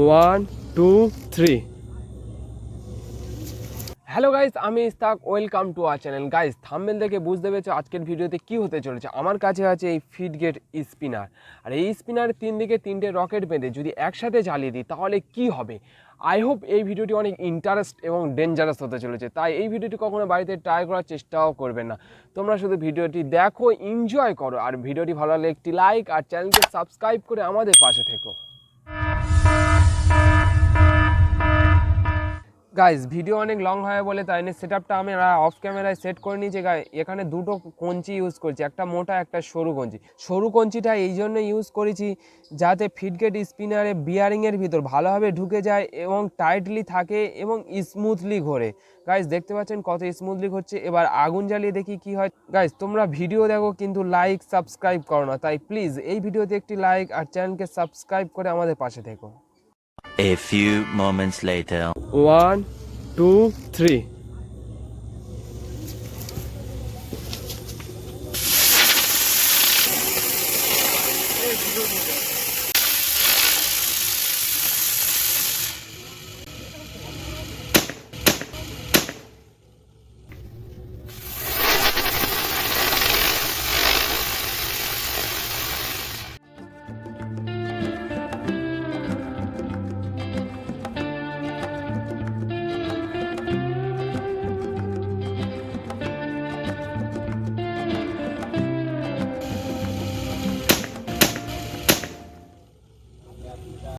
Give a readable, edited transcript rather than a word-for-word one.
One two three. Hello guys, আমি Istak, welcome to our channel. Guys, thumbnail দেখে বুঝতে পেরেছো আজকের ভিডিওতে কি হতে চলেছে। আমার কাছে আছে এই ফিডগেট স্পিনার, আর এই স্পিনার তিন দিকে তিনটে রকেট বেঁধে যদি একসাথে চালিয়ে দিই তাহলে কি হবে। আই হোপ এই ভিডিওটি অনেক ইন্টারেস্ট এবং ডেঞ্জারাস হতে চলেছে, তাই এই ভিডিওটি কখনো বাড়িতে ট্রাই করার চেষ্টাও করবেন না। তোমরা শুধু ভিডিওটি দেখো, এনজয় করো, আর ভিডিওটি ভালো লাগলে একটি লাইক আর চ্যানেলকে সাবস্ক্রাইব করে আমাদের পাশে থেকো। গাইজ, ভিডিও অনেক লং হয় বলে তাই নিয়ে সেট আপটা আমি অফ ক্যামেরায় সেট করে নিয়েছি। এখানে দুটো কঞ্চি ইউজ করছি, একটা মোটা একটা সরু কঞ্চি। সরু কঞ্চিটা এই জন্য ইউজ করেছি যাতে ফিডগেট স্পিনারে বিয়ারিংয়ের ভিতর ভালোভাবে ঢুকে যায় এবং টাইটলি থাকে এবং স্মুথলি ঘোরে। গাইজ, দেখতে পাচ্ছেন কত স্মুথলি ঘুরছে। এবার আগুন জ্বালিয়ে দেখি কি হয়। গাইজ, তোমরা ভিডিও দেখো কিন্তু লাইক সাবস্ক্রাইব করো না, তাই প্লিজ এই ভিডিওতে একটি লাইক আর চ্যানেলকে সাবস্ক্রাইব করে আমাদের পাশে থেকো। A few moments later. One two three.